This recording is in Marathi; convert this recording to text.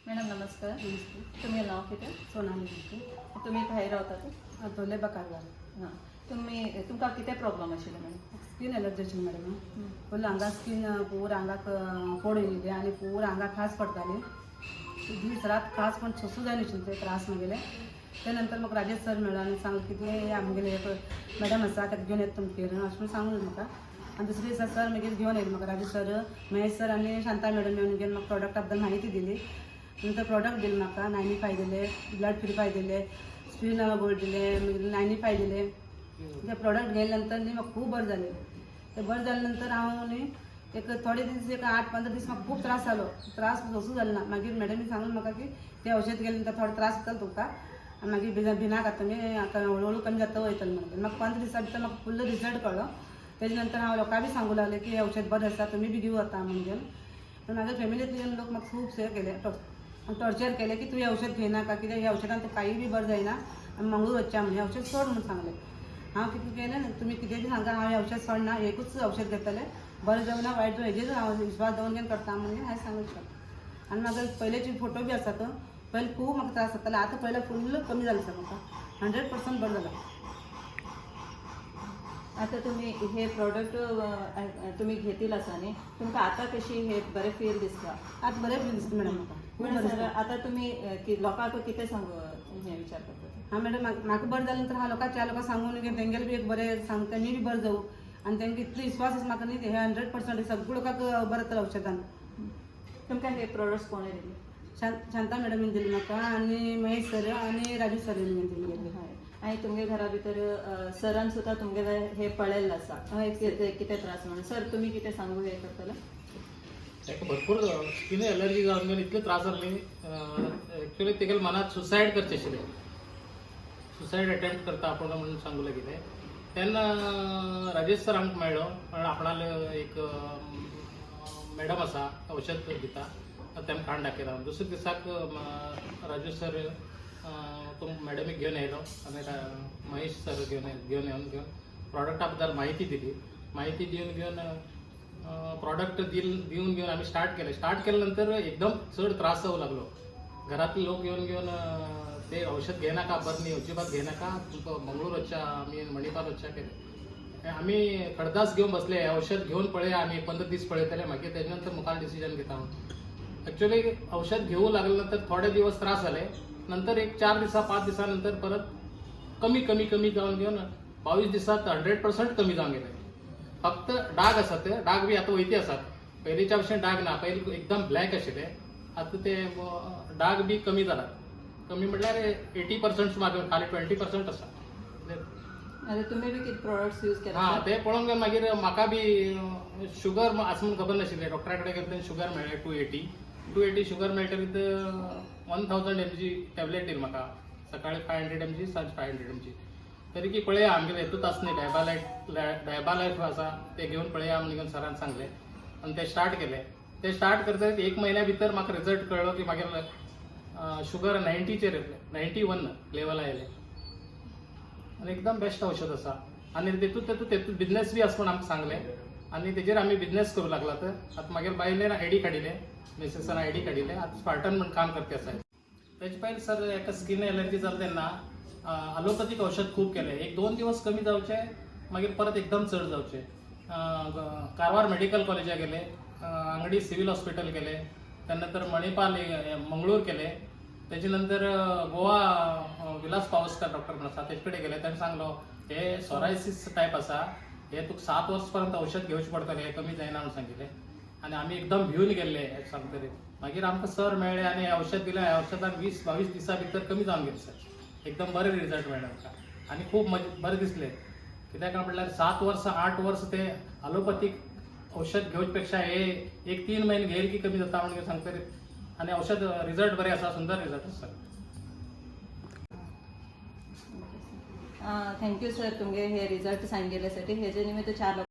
मॅडम नमस्कार. नमस्ते. तुम्ही नाव किती? सोनाली बोलते. तुम्ही भायर रावतात? आतोले बकारवार. हां. तुमकां कितें प्रॉब्लम आशिल्लो मॅडम? स्किन एलर्जी आशिल्ली मॅडम. फुल आंगाक स्किन पूर आंगाक फोड येयले आनी पूर आंगाक खास पडटाली. दीस रात खास पण सोंसूं जाय नाशिल्ले ते त्रास म्हगेले. ते नंतर म्हाका राजेश सर मेळ्ळो आनी सांगलें की ते आमगेले एक मॅडम आसा ताका घेवन येता तुमगेर अशें म्हणून सांगलें म्हाका. आनी दुसरे दिसा सर मागीर घेवन येयले म्हाका राजेश सर, महेश सर आनी शांता मॅडम मेळून घेवन म्हाका प्रॉडक्टा बद्दल म्हायती दिली. नंतर प्रॉडक्ट दिले म्हाका 95 दिले, ब्लड प्युरिफाय दिले, स्पिन गोल्ड दिले, मागीर 95 दिले. ते प्रॉडक्ट घेतल्या नंतर न्ही म्हाका खूब बरें जालें. ते बरें जाल्या नंतर हांव न्ही एक थोडे दीस एक 8-15 दीस म्हाका खूब त्रास जालो. त्रास सोंसूं जालो ना. मागीर मॅडमीन सांगलें म्हाका की ते औषध गेले नंतर थोडे त्रास जातलो तुमकां आनी मागीर भिनाका तुमी हळूहळू कमी जाता वयतलें म्हणून. म्हाका 15 दिसा भितर म्हाका फुल्ल रिजल्ट कळ्ळो. तेजे नंतर हांव लोकांक बी सांगूं लागलें की हें औषध बरें आसा तुमी बी घेवं आता म्हणून. पण म्हाज्या फॅमिलींतल्यान लोक म्हाका खूब हें केलें, टॉर्चर केलें की तूं हें औषध घेयनाका कित्याक ह्या औषधान तुका काही बी बरें जायना आनी मंगळूर वचचें म्हणून हें औषध सोड म्हणून सांगलें. हांव कितें केलें तुमी कितें बी सांगा हांव हें औषध सोडना, एकूच औषध घेतलें, बरें जावं ना वायट जावं हेजेर हांव विश्वास दवरून घेवन करता म्हणून हांवें सांगलें. आनी म्हाका पयलेचे फोटो बी आसात. पयलीं खूब म्हाका त्रास जाताले, आतां पयलें फुल्ल कमी जालें सर म्हाका 100% बरें जालां. आता तुम्ही हे प्रॉडक्ट तुम्ही घेतील आसा न्ही, तुमकां आतां कशी हे बरें फील दिसता? आतां बरें फील दिसता मॅडम म्हाका खूब पण बरें सर दिसता. आतां तुमी लोकांक कितें सांगू हे विचार करता? हां मॅडम म्हाका बरें जालें नंतर हांव लोकांक 4 लोकांक सांगून की तेंगेले बी एक बरें सांगता तेमी बी बरें जावं आनी तेंका इतलो विश्वास आसा म्हाका न्ही हे 100% सगळ्या लोकांक बरें जातलें औषधान. तुमकां हे प्रोडक्ट्स कोणें दिले? शांता मॅडमीन दिली म्हाका आनी महेश सर आनी राजू सरीन दिली. हय. आनी तुमगे घरा भितर सरान सुद्दां तुमगे हे पळयल्लें आसा कितें त्रास म्हणून. सर तुमी कितें सांगू हे करतले? ताका भरपूर स्किन एलर्जी जावन घेवन इतले त्रास जाल्ले एक्चुअली तेगेले मनात सुसायड करचे आशिल्ले. सुसायड अटेम्प्ट करता आपूण म्हणून सांगू लागले. तेन्ना राजेश सर आमकां मेळ्ळो आपणाले एक मॅडम आसा औषध दिता तेम खाण दाखयला. दुसऱ्या दिसाक राजू सर तो मॅडमीक घेवन येयलो आनी महेश सर घेवन प्रॉडक्टा बद्दल म्हायती दिली. म्हायती दिवन घेवन प्रॉडक्ट दिवन घेवन आम्ही स्टार्ट केल्यानंतर एकदम चढ त्रास जावं लागलो. घरातले लोक घेवन ते औषध घेनाका बरं न्ही अजिबात घेनाका तुमकां मंगळूर वचच्या आमी मणिपाल वचच्या केलें. आमी खडदास घेवन बसले औषध घेवन पळया आमी 15 दीस पळयतले मागीर तेजे नंतर मुखार डिसिजन घेता म्हणून. ॲक्च्युअली औषध घेऊ लागल्यानंतर थोडे दिवस त्रास झाले. नंतर एक 4 दिवसा 5 दिवसानंतर परत कमी जाऊन घेऊन 22 दिवसात 100% कमी जाऊन गेले. फक्त डाग असतात ते डाग बी आता वयती असतात. पयलींच्या भशेन डाग ना. पयलीं एकदम ब्लॅक आशिल्ले आता ते डाग बी कमी जालात. कमी म्हटल्यार 80% मागीर खाली 20% आसा. आतां तुमी बी कितें प्रोडक्ट्स यूज केला? हां ते पळोवन घेवन मागीर म्हाका बी शुगर आसा म्हणून खबर नाशिल्लें. डॉक्टरा कडेन गेले तेन्ना शुगर मेळ्ळें 280 शुगर मेळटकीर 1000 mg टॅबलेट दिली म्हाका. सकाळी 500 mg सांज 500 mg. तरी की पळया आमगेले हेतूच आसा न्ही डायबालायट आसा ते घेवन पळया म्हणून सरान सांगलें आनी ते स्टार्ट केले. ते स्टार्ट करता 1 म्हयन्या भितर म्हाका रिजल्ट कळ्ळो की मागीर शुगर 90चेर येतले 91 लेवल आयले आनी एकदम बेस्ट औषध आसा. आनी तेतूंत बिजनेस बी आसा म्हूण आमकां सांगलें आनी तेजेर आमी बिजनेस करूं लागलात. आतां मागीर बायलेर आयडी काडिले मिसेसान आयडी काडिले आतां स्पार्टन म्हणून काम करते आसा. तेजे पयलीं सर एका स्किन एलर्जी जाली तेन्ना ॲलोपॅथीक औषध खूब केलें. 1-2 दिवस कमी जावचे मागीर परत एकदम चड जावचे. कारवार मेडिकल कॉलेजाक गेले, आंगडी सिव्हिल हॉस्पिटल गेले, त्यानंतर मणिपाल मंगळूर केले, तेजे नंतर गोवा विलास पावसकर डॉक्टर म्हणून आसा तेजे कडेन गेले. ताणें सांगलो हे सोरायसीस टायप आसा हे तुका 7 वर्स पर्यंत औषध घेवचें पडटलें हे कमी जायना म्हणून सांगिल्लें. आनी आमी एकदम भिवन गेल्ले सांगतरी. मागीर आमकां सर मेळ्ळे आनी औषध दिलें. औषधान 20-22 दिसा भितर कमी जावन गेलें सर. एकदम बरें रिजल्ट मेळ्ळे आमकां आनी खूब बरें दिसलें. कित्याक म्हटल्यार 7 वर्स 8 वर्स ते ॲलोपॅथीक औषध घेवचे पेक्षा हे 1-3 महिने घेयले की कमी जाता म्हणून सांगतरी. आनी औषध रिजल्ट बरें आसा, सुंदर रिजल्ट आसा. थँक्यू सर तुमगे हे रिजल्ट सांगिल्ल्या साठी. हेजे निमित्त 4